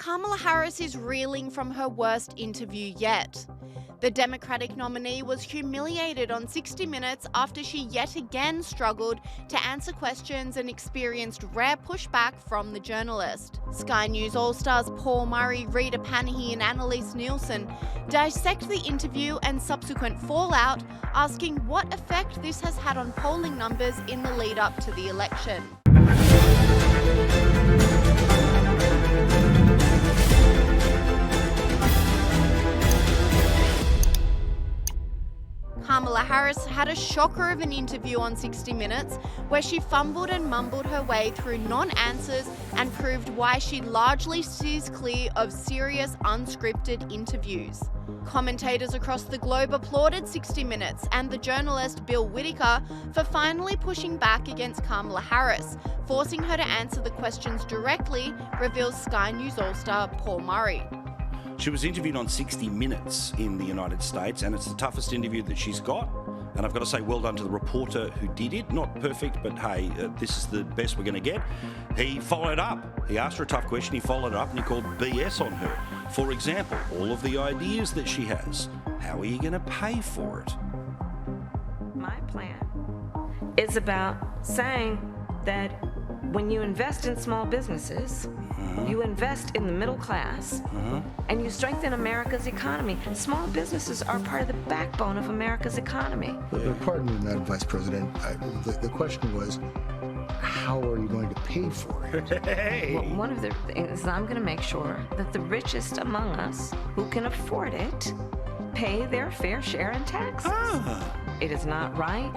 Kamala Harris is reeling from her worst interview yet. The Democratic nominee was humiliated on 60 Minutes after she yet again struggled to answer questions and experienced rare pushback from the journalist. Sky News All Stars Paul Murray, Rita Panahi and Annelise Nielsen dissect the interview and subsequent fallout, asking what effect this has had on polling numbers in the lead up to the election. Kamala Harris had a shocker of an interview on 60 Minutes where she fumbled and mumbled her way through non-answers and proved why she largely steers clear of serious, unscripted interviews. Commentators across the globe applauded 60 Minutes and the journalist Bill Whitaker for finally pushing back against Kamala Harris, forcing her to answer the questions directly, reveals Sky News All-Star Paul Murray. She was interviewed on 60 Minutes in the United States, and it's the toughest interview that she's got. And I've got to say well done to the reporter who did it. Not perfect, but hey, this is the best we're going to get. He followed up. He asked her a tough question, he followed it up, and he called BS on her. For example, all of the ideas that she has. How are you going to pay for it? My plan is about saying that when you invest in small businesses, you invest in the middle class, and you strengthen America's economy. Small businesses are part of the backbone of America's economy. But pardon me, Madam Vice President, the question was, how are you going to pay for it? Hey. Well, one of the things is I'm going to make sure that the richest among us who can afford it pay their fair share in taxes. It is not right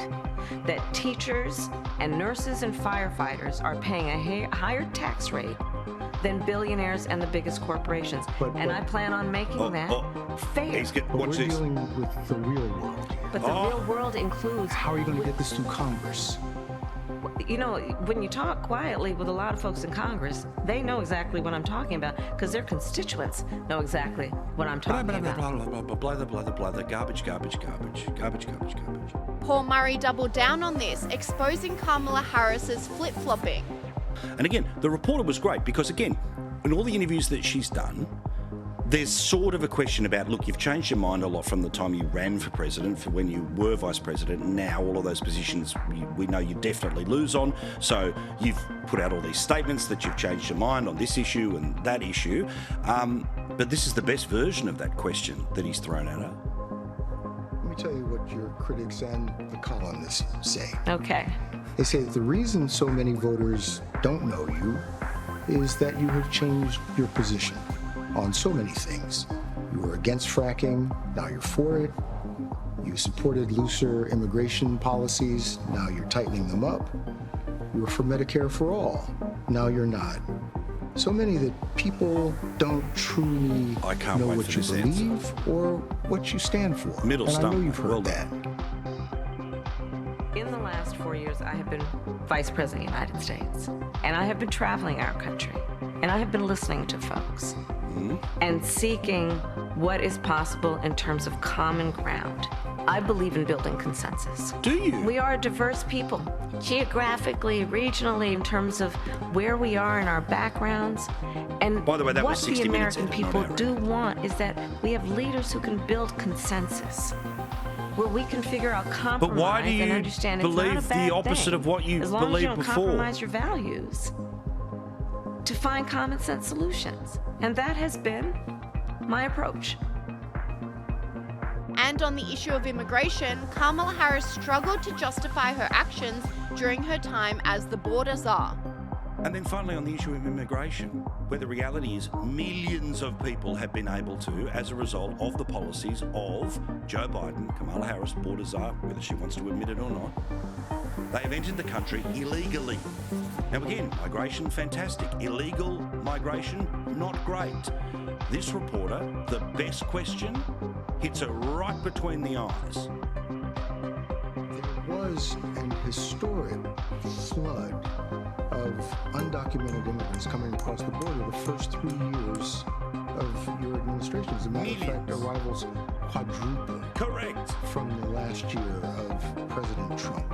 that teachers and nurses and firefighters are paying a higher tax rate than billionaires and the biggest corporations. And I plan on making that fair. But we're dealing with the real world here. But the real world includes... How are you going to get this through Congress? You know, when you talk quietly with a lot of folks in Congress, they know exactly what I'm talking about because their constituents know exactly what I'm talking about. Blah, garbage. Paul Murray doubled down on this, exposing Kamala Harris's flip-flopping. And again, the reporter was great because, again, in all the interviews that she's done, there's sort of a question about, look, you've changed your mind a lot from the time you ran for president, for when you were vice president, and now all of those positions we know you definitely lose on. So you've put out all these statements that you've changed your mind on this issue and that issue. But this is the best version of that question that he's thrown at her. Let me tell you what your critics and the columnists say. Okay. They say that the reason so many voters don't know you is that you have changed your position on so many things. You were against fracking, now you're for it. You supported looser immigration policies, now you're tightening them up. You were for Medicare for all, now you're not. So many that people don't truly know what you believe or what you stand for. Middle and I know you've heard that. In the last 4 years, I have been Vice President of the United States, and I have been traveling our country, and I have been listening to folks and seeking what is possible in terms of common ground. I believe in building consensus. Do you? We are a diverse people, geographically, regionally, in terms of where we are in our backgrounds. And by the way, that what was 60 the minutes American people do want is that we have leaders who can build consensus, where we can figure out compromise. But why do you understand believe it's not a bad the opposite thing, of what you as long believed as you don't before? compromise your values to find common sense solutions. And that has been my approach. And on the issue of immigration, Kamala Harris struggled to justify her actions during her time as the border czar. And then finally on the issue of immigration, where the reality is millions of people have been able to, as a result of the policies of Joe Biden, Kamala Harris, border czar, whether she wants to admit it or not, they have entered the country illegally. Now again, migration, fantastic. Illegal migration, not great. This reporter, the best question, hits her right between the eyes. There was an historic flood of undocumented immigrants coming across the border the first 3 years of your administration. As a matter of fact, arrivals quadrupled. Correct. From the last year of President Trump.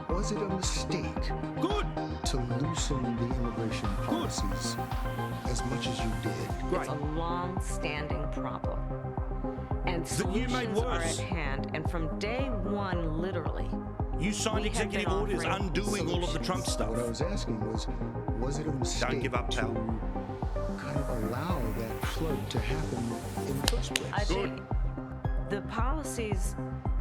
Was it a mistake? Good. To loosen the immigration policies as much as you did? Great. It's a long-standing problem. And That you made solutions are worse. at hand. And from day one, literally, You signed we have executive been orders offering undoing all of the Trump stuff. What I was asking was it a mistake Don't give up, to pal. kind of allow that flood to happen in the first place? I think the policies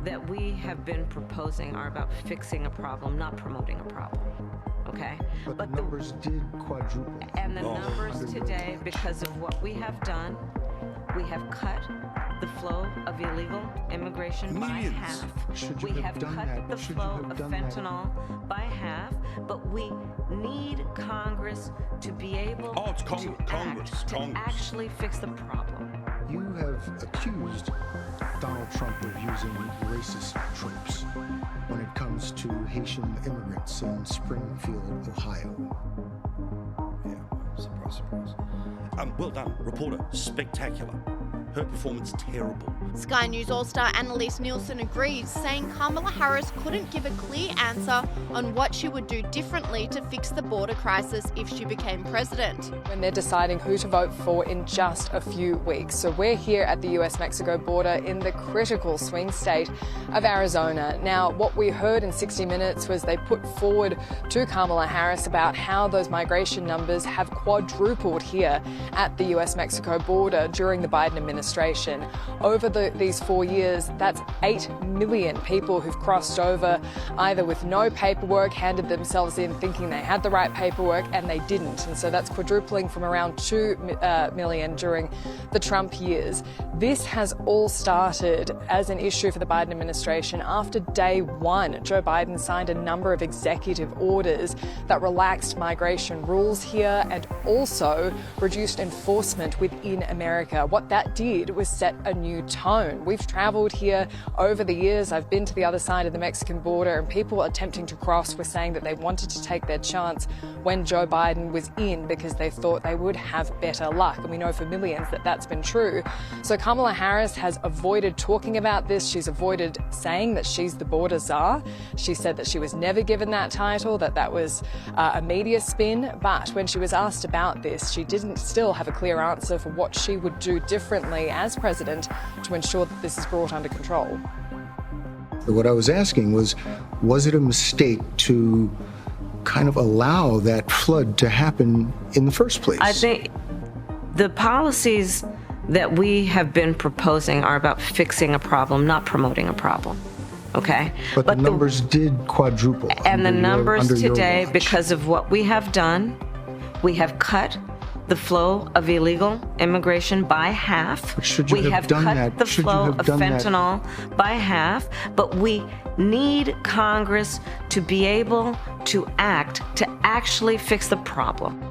that we have been proposing are about fixing a problem, not promoting a problem. Okay? But the numbers did quadruple. And the Oh. numbers Under your today, watch. because of what we have done, we have cut the flow of illegal immigration by Millions. half. Should you We have have done cut that? the Should you flow have of done that? fentanyl by half, but we need Congress to be able Oh, it's to Congress. act, to actually fix the problem. You have accused Donald Trump of using racist tropes when it comes to Haitian immigrants in Springfield, Ohio. Yeah, surprise, surprise. Well done, reporter. Spectacular. Her performance terrible. Sky News All-Star Annelise Nielsen agrees, saying Kamala Harris couldn't give a clear answer on what she would do differently to fix the border crisis if she became president. When they're deciding who to vote for in just a few weeks. So we're here at the US-Mexico border in the critical swing state of Arizona. Now, what we heard in 60 Minutes was they put forward to Kamala Harris about how those migration numbers have quadrupled here at the US-Mexico border during the Biden administration. Over these 4 years, that's 8 million people who've crossed over either with no paperwork, handed themselves in thinking they had the right paperwork, and they didn't. And so that's quadrupling from around 2 million during the Trump years. This has all started as an issue for the Biden administration. After day one, Joe Biden signed a number of executive orders that relaxed migration rules here and also reduced enforcement within America. What that did was set a new tone. We've traveled here over the years. I've been to the other side of the Mexican border, and people attempting to cross were saying that they wanted to take their chance when Joe Biden was in because they thought they would have better luck. And we know for millions that that's been true. So Kamala Harris has avoided talking about this. She's avoided saying that she's the border czar. She said that she was never given that title, that was a media spin. But when she was asked about this, she didn't still have a clear answer for what she would do differently as president to ensure that this is brought under control. What I was asking was it a mistake to kind of allow that flood to happen in the first place? I think the policies that we have been proposing are about fixing a problem, not promoting a problem. Okay? But the numbers did quadruple. And the under numbers your today, watch. because of what we have done, we have cut the flow of illegal immigration by half. Should you We have have done cut that? the Should you flow have of done that? fentanyl by half, but we need Congress to be able to act to actually fix the problem.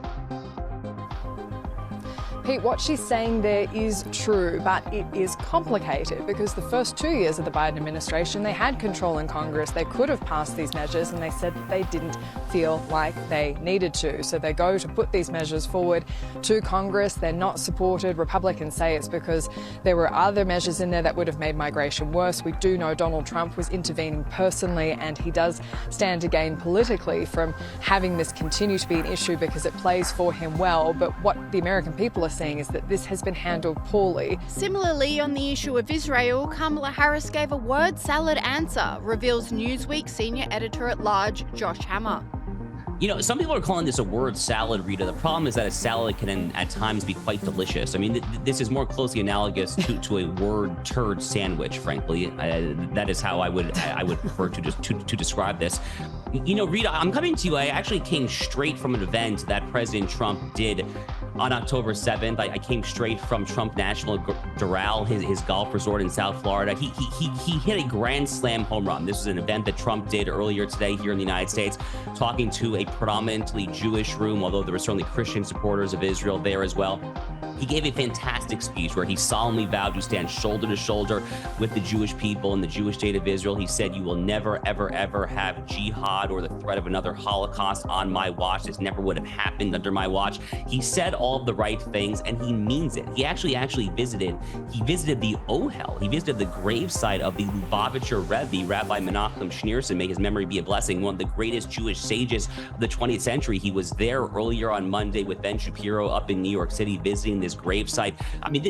Pete, what she's saying there is true, but it is complicated because the first 2 years of the Biden administration, they had control in Congress. They could have passed these measures, and they said that they didn't feel like they needed to. So they go to put these measures forward to Congress. They're not supported. Republicans say it's because there were other measures in there that would have made migration worse. We do know Donald Trump was intervening personally, and he does stand to gain politically from having this continue to be an issue because it plays for him well. But what the American people are saying is that this has been handled poorly. Similarly, on the issue of Israel, Kamala Harris gave a word salad answer, reveals Newsweek senior editor-at-large Josh Hammer. You know, some people are calling this a word salad, Rita. The problem is that a salad can at times be quite delicious. I mean, this is more closely analogous to a word turd sandwich, frankly. That is how I would prefer to describe this. You know, Rita, I'm coming to you. I actually came straight from an event that President Trump did on October 7th. I came straight from Trump National Doral, his golf resort in South Florida. He hit a grand slam home run. This was an event that Trump did earlier today here in the United States, talking to a predominantly Jewish room, although there were certainly Christian supporters of Israel there as well. He gave a fantastic speech where he solemnly vowed to stand shoulder to shoulder with the Jewish people and the Jewish state of Israel. He said, "You will never, ever, ever have jihad or the threat of another Holocaust on my watch. This never would have happened under my watch." He said all of the right things, and he means it. He actually visited the Ohel. He visited the gravesite of the Lubavitcher Rebbe, Rabbi Menachem Schneerson, may his memory be a blessing, one of the greatest Jewish sages of the 20th century. He was there earlier on Monday with Ben Shapiro up in New York City visiting this his gravesite. I mean,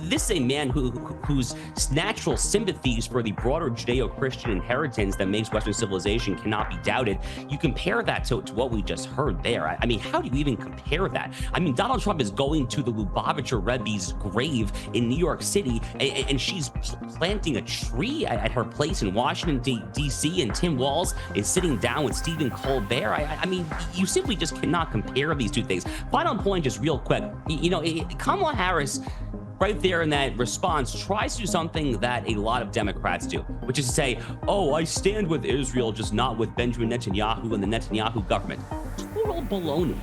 this is a man whose natural sympathies for the broader Judeo-Christian inheritance that makes Western civilization cannot be doubted. You compare that to what we just heard there. I mean, how do you even compare that? I mean, Donald Trump is going to the Lubavitcher Rebbe's grave in New York City, and she's planting a tree at her place in Washington, D.C., and Tim Walz is sitting down with Stephen Colbert. I mean, you simply just cannot compare these two things. Final point, just real quick. You know, Kamala Harris, right there in that response, tries to do something that a lot of Democrats do, which is to say, oh, I stand with Israel, just not with Benjamin Netanyahu and the Netanyahu government. Total baloney.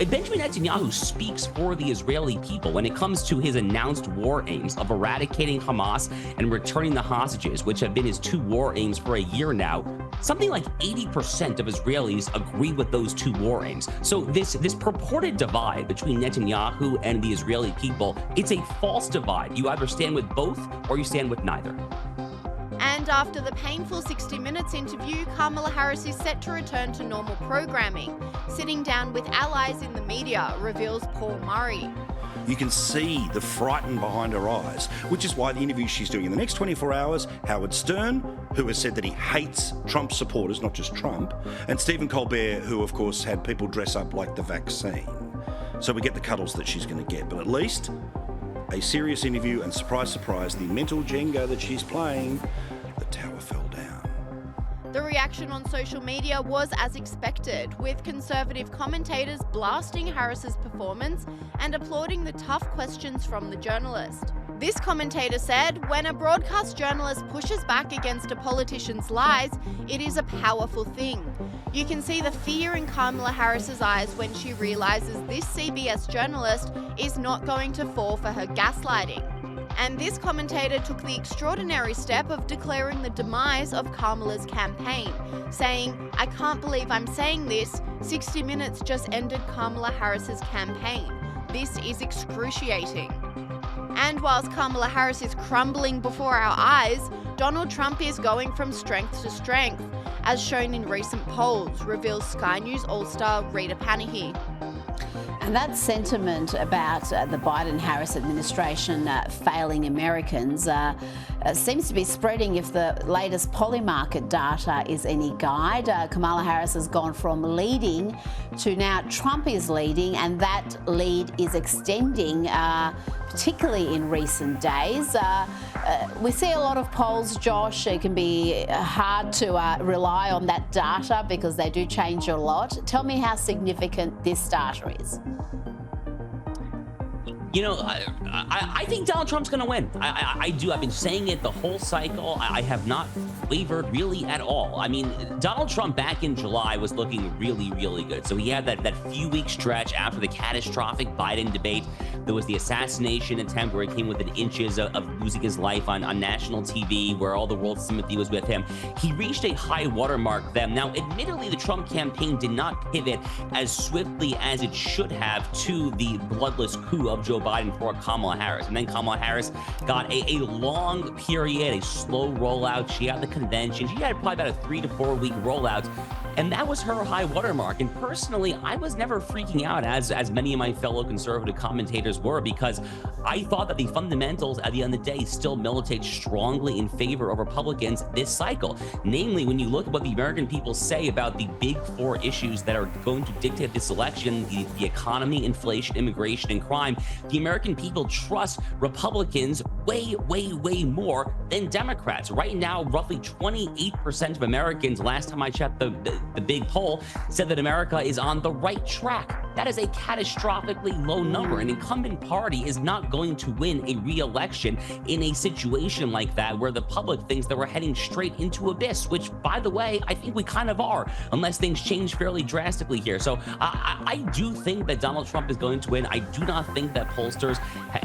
Benjamin Netanyahu speaks for the Israeli people when it comes to his announced war aims of eradicating Hamas and returning the hostages, which have been his two war aims for a year now. Something like 80% of Israelis agree with those two war aims. So this purported divide between Netanyahu and the Israeli people, it's a false divide. You either stand with both or you stand with neither. And after the painful 60 Minutes interview, Kamala Harris is set to return to normal programming. Sitting down with allies in the media, reveals Paul Murray. You can see the frighten behind her eyes, which is why the interview she's doing in the next 24 hours, Howard Stern, who has said that he hates Trump supporters, not just Trump, and Stephen Colbert, who of course had people dress up like the vaccine. So we get the cuddles that she's going to get, but at least a serious interview, and surprise, surprise, the mental Jenga that she's playing, the tower fell down. The reaction on social media was as expected, with conservative commentators blasting Harris's performance and applauding the tough questions from the journalist. This commentator said, when a broadcast journalist pushes back against a politician's lies, it is a powerful thing. You can see the fear in Kamala Harris's eyes when she realizes this CBS journalist is not going to fall for her gaslighting. And this commentator took the extraordinary step of declaring the demise of Kamala's campaign, saying, I can't believe I'm saying this, 60 Minutes just ended Kamala Harris's campaign. This is excruciating. And whilst Kamala Harris is crumbling before our eyes, Donald Trump is going from strength to strength, as shown in recent polls, reveals Sky News All-Star Rita Panahi. And that sentiment about the Biden-Harris administration failing Americans seems to be spreading if the latest Polymarket data is any guide. Kamala Harris has gone from leading to now Trump is leading, and that lead is extending, particularly in recent days. We see a lot of polls, Josh. It can be hard to rely on that data because they do change a lot. Tell me how significant this data is. You know, I think Donald Trump's going to win. I do. I've been saying it the whole cycle. I have not wavered really at all. I mean, Donald Trump back in July was looking really, really good. So he had that few-week stretch after the catastrophic Biden debate. There was the assassination attempt where he came within inches of losing his life on national TV, where all the world's sympathy was with him. He reached a high watermark then. Now, admittedly, the Trump campaign did not pivot as swiftly as it should have to the bloodless coup of Joe Biden for Kamala Harris. And then Kamala Harris got a long period, a slow rollout. She had the convention. She had probably about a 3 to 4 week rollout. And that was her high watermark. And personally, I was never freaking out, as many of my fellow conservative commentators were, because I thought that the fundamentals at the end of the day still militate strongly in favor of Republicans this cycle. Namely, when you look at what the American people say about the big four issues that are going to dictate this election, the economy, inflation, immigration, and crime, the American people trust Republicans way, way, way more than Democrats. Right now, roughly 28% of Americans, last time I checked the big poll, said that America is on the right track. That is a catastrophically low number. An incumbent party is not going to win a re-election in a situation like that, where the public thinks that we're heading straight into abyss, which, by the way, I think we kind of are, unless things change fairly drastically here. So I do think that Donald Trump is going to win. I do not think that pollsters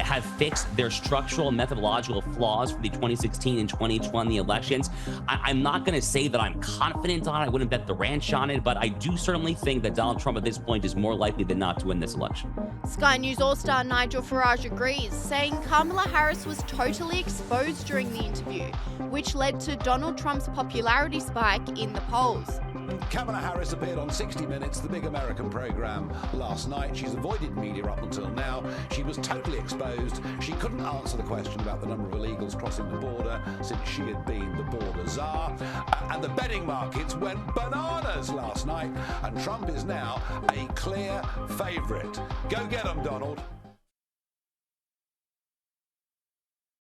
have fixed their structural and methodological flaws for the 2016 and 2020 elections. I'm not going to say that I'm confident on it. I wouldn't bet the ranch on it, but I do certainly think that Donald Trump at this point is more likely than not to win this election. Sky News All-Star Nigel Farage agrees, saying Kamala Harris was totally exposed during the interview, which led to Donald Trump's popularity spike in the polls. Kamala Harris appeared on 60 Minutes, the big American program, last night. She's avoided media up until now. She was totally exposed. She couldn't answer the question about the number of illegals crossing the border since she had been the border czar. And the betting markets went bananas last night. And Trump is now a clear favourite. Go get him, Donald.